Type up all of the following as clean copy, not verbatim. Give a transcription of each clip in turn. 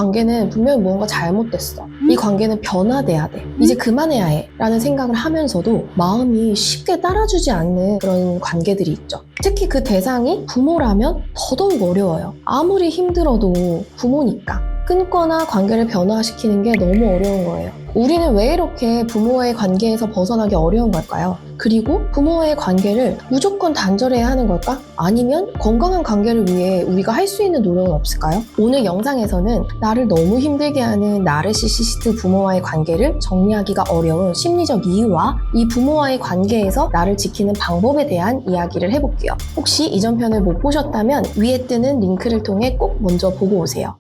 관계는 분명히 무언가 잘못됐어. 이 관계는 변화돼야 돼. 이제 그만해야 해. 라는 생각을 하면서도 마음이 쉽게 따라주지 않는 그런 관계들이 있죠. 특히 그 대상이 부모라면 더더욱 어려워요. 아무리 힘들어도 부모니까. 끊거나 관계를 변화시키는 게 너무 어려운 거예요. 우리는 왜 이렇게 부모와의 관계에서 벗어나기 어려운 걸까요? 그리고 부모와의 관계를 무조건 단절해야 하는 걸까? 아니면 건강한 관계를 위해 우리가 할 수 있는 노력은 없을까요? 오늘 영상에서는 나를 너무 힘들게 하는 나르시시스트 부모와의 관계를 정리하기가 어려운 심리적 이유와 이 부모와의 관계에서 나를 지키는 방법에 대한 이야기를 해볼게요. 혹시 이전 편을 못 보셨다면 위에 뜨는 링크를 통해 꼭 먼저 보고 오세요.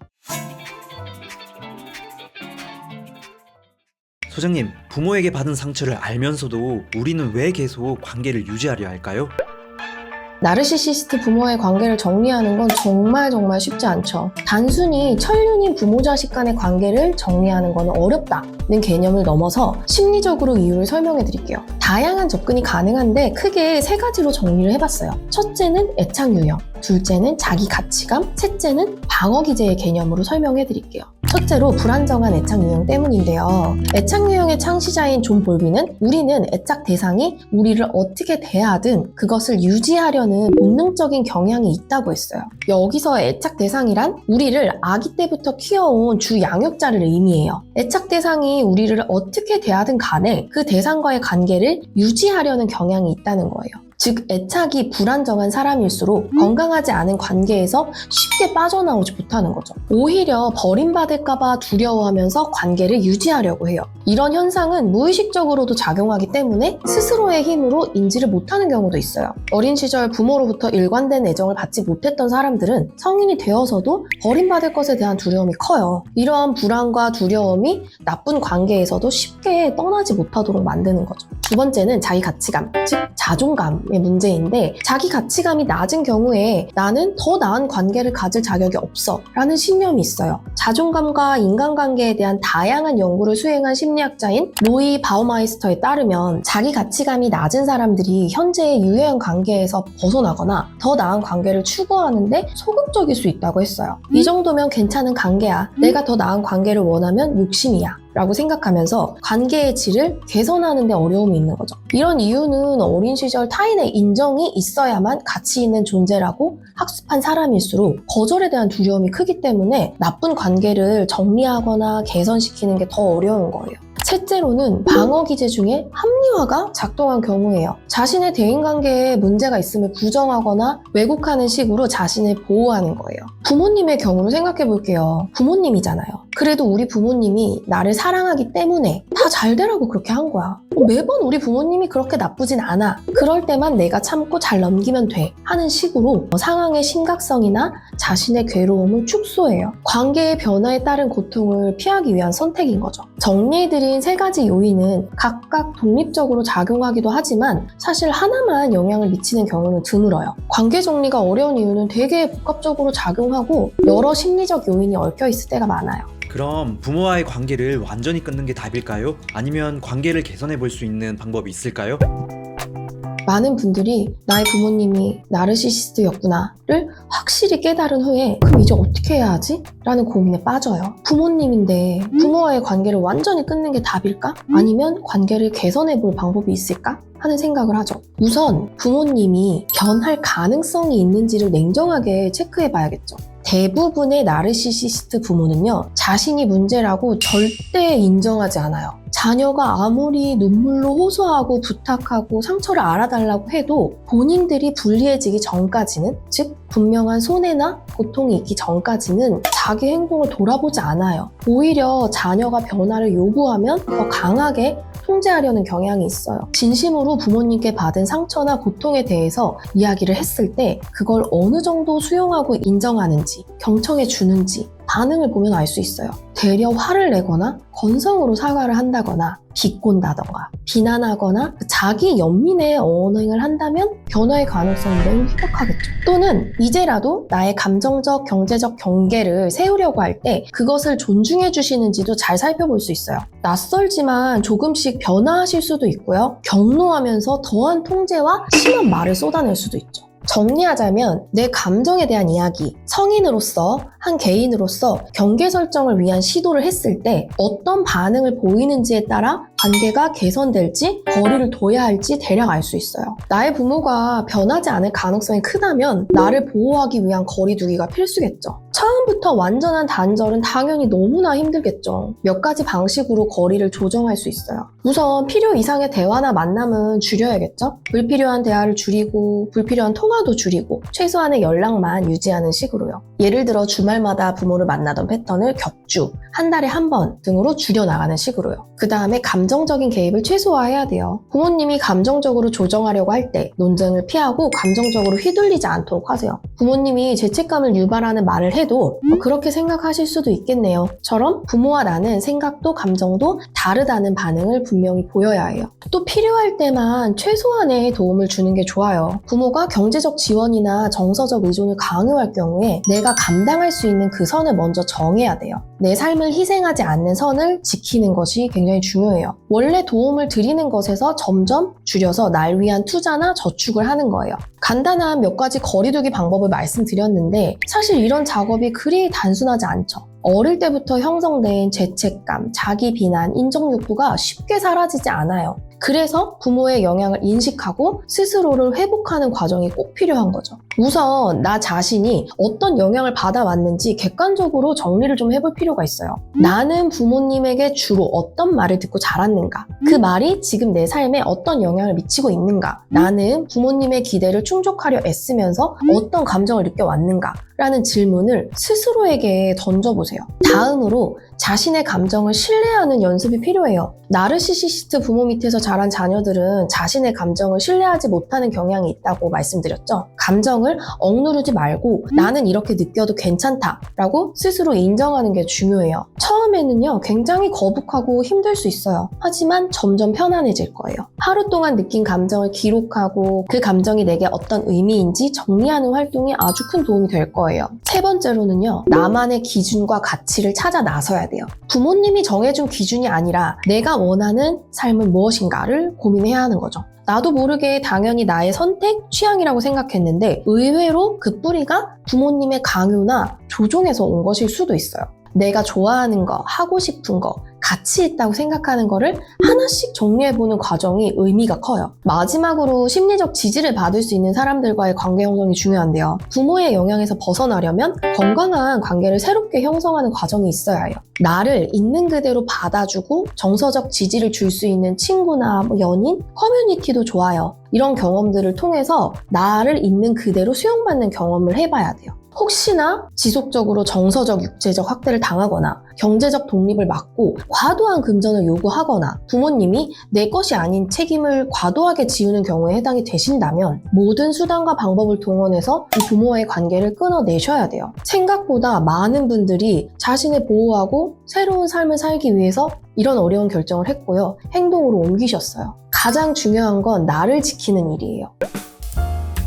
소장님, 부모에게 받은 상처를 알면서도 우리는 왜 계속 관계를 유지하려 할까요? 나르시시스트 부모와의 관계를 정리하는 건 정말 쉽지 않죠. 단순히 천륜인 부모-자식 간의 관계를 정리하는 건 어렵다는 개념을 넘어서 심리적으로 이유를 설명해 드릴게요. 다양한 접근이 가능한데 크게 세 가지로 정리를 해봤어요. 첫째는 애착 유형, 둘째는 자기 가치감, 셋째는 방어 기제의 개념으로 설명해 드릴게요. 첫째로 불안정한 애착 유형 때문인데요. 애착 유형의 창시자인 존 볼비는 우리는 애착 대상이 우리를 어떻게 대하든 그것을 유지하려는 본능적인 경향이 있다고 했어요. 여기서 애착 대상이란 우리를 아기 때부터 키워온 주 양육자를 의미해요. 애착 대상이 우리를 어떻게 대하든 간에 그 대상과의 관계를 유지하려는 경향이 있다는 거예요. 즉 애착이 불안정한 사람일수록 건강하지 않은 관계에서 쉽게 빠져나오지 못하는 거죠. 오히려 버림받을까봐 두려워하면서 관계를 유지하려고 해요. 이런 현상은 무의식적으로도 작용하기 때문에 스스로의 힘으로 인지를 못하는 경우도 있어요. 어린 시절 부모로부터 일관된 애정을 받지 못했던 사람들은 성인이 되어서도 버림받을 것에 대한 두려움이 커요. 이러한 불안과 두려움이 나쁜 관계에서도 쉽게 떠나지 못하도록 만드는 거죠. 두 번째는 자기 가치감, 즉 자존감의 문제인데 자기 가치감이 낮은 경우에 나는 더 나은 관계를 가질 자격이 없어 라는 신념이 있어요. 자존감과 인간관계에 대한 다양한 연구를 수행한 심리학자인 로이 바우마이스터에 따르면 자기 가치감이 낮은 사람들이 현재의 유해한 관계에서 벗어나거나 더 나은 관계를 추구하는데 소극적일 수 있다고 했어요. 이 정도면 괜찮은 관계야. 내가 더 나은 관계를 원하면 욕심이야. 라고 생각하면서 관계의 질을 개선하는 데 어려움이 있는 거죠. 이런 이유는 어린 시절 타인의 인정이 있어야만 가치 있는 존재라고 학습한 사람일수록 거절에 대한 두려움이 크기 때문에 나쁜 관계를 정리하거나 개선시키는 게 더 어려운 거예요. 셋째로는 방어 기제 중에 합리화가 작동한 경우예요. 자신의 대인관계에 문제가 있음을 부정하거나 왜곡하는 식으로 자신을 보호하는 거예요. 부모님의 경우를 생각해 볼게요. 부모님이잖아요. 그래도 우리 부모님이 나를 사랑하기 때문에 다 잘 되라고 그렇게 한 거야. 매번 우리 부모님이 그렇게 나쁘진 않아. 그럴 때만 내가 참고 잘 넘기면 돼. 하는 식으로 상황의 심각성이나 자신의 괴로움을 축소해요. 관계의 변화에 따른 고통을 피하기 위한 선택인 거죠. 정리해드린 세 가지 요인은 각각 독립적으로 작용하기도 하지만 사실 하나만 영향을 미치는 경우는 드물어요. 관계 정리가 어려운 이유는 되게 복합적으로 작용하고 여러 심리적 요인이 얽혀있을 때가 많아요. 그럼 부모와의 관계를 완전히 끊는 게 답일까요? 아니면 관계를 개선해 볼 수 있는 방법이 있을까요? 많은 분들이 나의 부모님이 나르시시스트였구나를 확실히 깨달은 후에 그럼 이제 어떻게 해야 하지? 라는 고민에 빠져요. 부모님인데 부모와의 관계를 완전히 끊는 게 답일까? 아니면 관계를 개선해 볼 방법이 있을까? 하는 생각을 하죠. 우선 부모님이 변할 가능성이 있는지를 냉정하게 체크해 봐야겠죠. 대부분의 나르시시스트 부모는요, 자신이 문제라고 절대 인정하지 않아요. 자녀가 아무리 눈물로 호소하고 부탁하고 상처를 알아달라고 해도 본인들이 불리해지기 전까지는, 즉 분명한 손해나 고통이 있기 전까지는 자기 행동을 돌아보지 않아요. 오히려 자녀가 변화를 요구하면 더 강하게 통제하려는 경향이 있어요. 진심으로 부모님께 받은 상처나 고통에 대해서 이야기를 했을 때 그걸 어느 정도 수용하고 인정하는지, 경청해 주는지 반응을 보면 알 수 있어요. 되려 화를 내거나 건성으로 사과를 한다거나 비꼰다던가 비난하거나 자기 연민의 언행을 한다면 변화의 가능성이 매우 희박하겠죠. 또는 이제라도 나의 감정적, 경제적 경계를 세우려고 할 때 그것을 존중해 주시는지도 잘 살펴볼 수 있어요. 낯설지만 조금씩 변화하실 수도 있고요. 경로하면서 더한 통제와 심한 말을 쏟아낼 수도 있죠. 정리하자면 내 감정에 대한 이야기, 성인으로서 한 개인으로서 경계 설정을 위한 시도를 했을 때 어떤 반응을 보이는지에 따라 관계가 개선될지 거리를 둬야 할지 대략 알 수 있어요. 나의 부모가 변하지 않을 가능성이 크다면 나를 보호하기 위한 거리 두기가 필수겠죠. 처음부터 완전한 단절은 당연히 너무나 힘들겠죠. 몇 가지 방식으로 거리를 조정할 수 있어요. 우선 필요 이상의 대화나 만남은 줄여야겠죠. 불필요한 대화를 줄이고 불필요한 통화도 줄이고 최소한의 연락만 유지하는 식으로요. 예를 들어 주말마다 부모를 만나던 패턴을 격주, 한 달에 한 번 등으로 줄여나가는 식으로요. 그 다음에 감정적인 개입을 최소화해야 돼요. 부모님이 감정적으로 조정하려고 할 때 논쟁을 피하고 감정적으로 휘둘리지 않도록 하세요. 부모님이 죄책감을 유발하는 말을 해도 그렇게 생각하실 수도 있겠네요. 처럼 부모와 나는 생각도 감정도 다르다는 반응을 분명히 보여야 해요. 또 필요할 때만 최소한의 도움을 주는 게 좋아요. 부모가 경제적 지원이나 정서적 의존을 강요할 경우에 내가 감당할 수 있는 그 선을 먼저 정해야 돼요. 내 삶을 희생하지 않는 선을 지키는 것이 굉장히 중요해요. 원래 도움을 드리는 것에서 점점 줄여서 날 위한 투자나 저축을 하는 거예요. 간단한 몇 가지 거리두기 방법을 말씀드렸는데 사실 이런 작업이 그리 단순하지 않죠. 어릴 때부터 형성된 죄책감, 자기 비난, 인정 욕구가 쉽게 사라지지 않아요. 그래서 부모의 영향을 인식하고 스스로를 회복하는 과정이 꼭 필요한 거죠. 우선 나 자신이 어떤 영향을 받아왔는지 객관적으로 정리를 좀 해볼 필요가 있어요. 나는 부모님에게 주로 어떤 말을 듣고 자랐는가? 그 말이 지금 내 삶에 어떤 영향을 미치고 있는가? 나는 부모님의 기대를 충족하려 애쓰면서 어떤 감정을 느껴왔는가? 라는 질문을 스스로에게 던져보세요. 다음으로 자신의 감정을 신뢰하는 연습이 필요해요. 나르시시스트 부모 밑에서 자란 자녀들은 자신의 감정을 신뢰하지 못하는 경향이 있다고 말씀드렸죠. 감정을 억누르지 말고 나는 이렇게 느껴도 괜찮다 라고 스스로 인정하는 게 중요해요. 처음에는요 굉장히 거북하고 힘들 수 있어요. 하지만 점점 편안해질 거예요. 하루 동안 느낀 감정을 기록하고 그 감정이 내게 어떤 의미인지 정리하는 활동이 아주 큰 도움이 될 거예요. 세 번째로는요, 나만의 기준과 가치를 찾아 나서야 돼요. 부모님이 정해준 기준이 아니라 내가 원하는 삶은 무엇인가를 고민해야 하는 거죠. 나도 모르게 당연히 나의 선택, 취향이라고 생각했는데 의외로 그 뿌리가 부모님의 강요나 조종에서 온 것일 수도 있어요. 내가 좋아하는 거, 하고 싶은 거, 가치 있다고 생각하는 거를 하나씩 정리해보는 과정이 의미가 커요. 마지막으로 심리적 지지를 받을 수 있는 사람들과의 관계 형성이 중요한데요. 부모의 영향에서 벗어나려면 건강한 관계를 새롭게 형성하는 과정이 있어야 해요. 나를 있는 그대로 받아주고 정서적 지지를 줄 수 있는 친구나 연인, 커뮤니티도 좋아요. 이런 경험들을 통해서 나를 있는 그대로 수용받는 경험을 해봐야 돼요. 혹시나 지속적으로 정서적, 육체적 학대를 당하거나 경제적 독립을 막고 과도한 금전을 요구하거나 부모님이 내 것이 아닌 책임을 과도하게 지우는 경우에 해당이 되신다면 모든 수단과 방법을 동원해서 이 부모와의 관계를 끊어내셔야 돼요. 생각보다 많은 분들이 자신을 보호하고 새로운 삶을 살기 위해서 이런 어려운 결정을 했고요. 행동으로 옮기셨어요. 가장 중요한 건 나를 지키는 일이에요.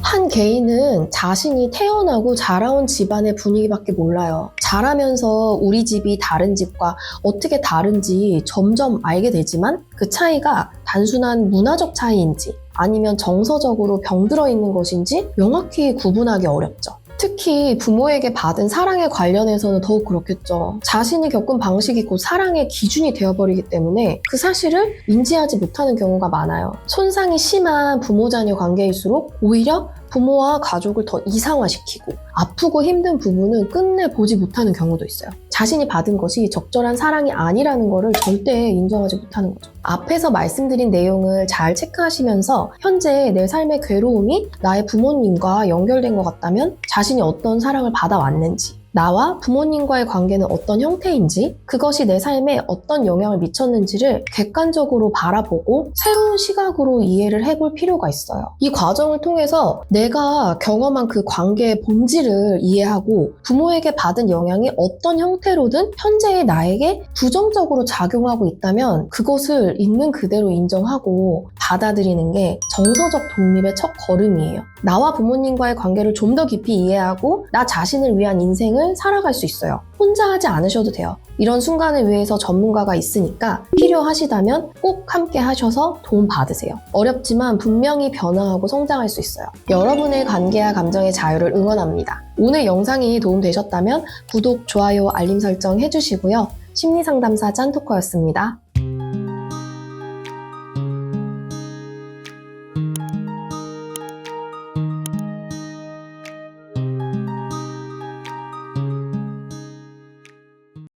한 개인은 자신이 태어나고 자라온 집안의 분위기밖에 몰라요. 자라면서 우리 집이 다른 집과 어떻게 다른지 점점 알게 되지만 그 차이가 단순한 문화적 차이인지 아니면 정서적으로 병들어 있는 것인지 명확히 구분하기 어렵죠. 특히 부모에게 받은 사랑에 관련해서는 더욱 그렇겠죠. 자신이 겪은 방식이 곧 사랑의 기준이 되어버리기 때문에 그 사실을 인지하지 못하는 경우가 많아요. 손상이 심한 부모-자녀 관계일수록 오히려 부모와 가족을 더 이상화시키고 아프고 힘든 부분은 끝내 보지 못하는 경우도 있어요. 자신이 받은 것이 적절한 사랑이 아니라는 것을 절대 인정하지 못하는 거죠. 앞에서 말씀드린 내용을 잘 체크하시면서 현재 내 삶의 괴로움이 나의 부모님과 연결된 것 같다면 자신이 어떤 사랑을 받아왔는지, 나와 부모님과의 관계는 어떤 형태인지, 그것이 내 삶에 어떤 영향을 미쳤는지를 객관적으로 바라보고 새로운 시각으로 이해를 해볼 필요가 있어요. 이 과정을 통해서 내가 경험한 그 관계의 본질을 이해하고 부모에게 받은 영향이 어떤 형태로든 현재의 나에게 부정적으로 작용하고 있다면 그것을 있는 그대로 인정하고 받아들이는 게 정서적 독립의 첫 걸음이에요. 나와 부모님과의 관계를 좀 더 깊이 이해하고 나 자신을 위한 인생을 살아갈 수 있어요. 혼자 하지 않으셔도 돼요. 이런 순간을 위해서 전문가가 있으니까 필요하시다면 꼭 함께 하셔서 도움 받으세요. 어렵지만 분명히 변화하고 성장할 수 있어요. 여러분의 관계와 감정의 자유를 응원합니다. 오늘 영상이 도움되셨다면 구독, 좋아요, 알림 설정 해주시고요. 심리상담사 짠토커였습니다.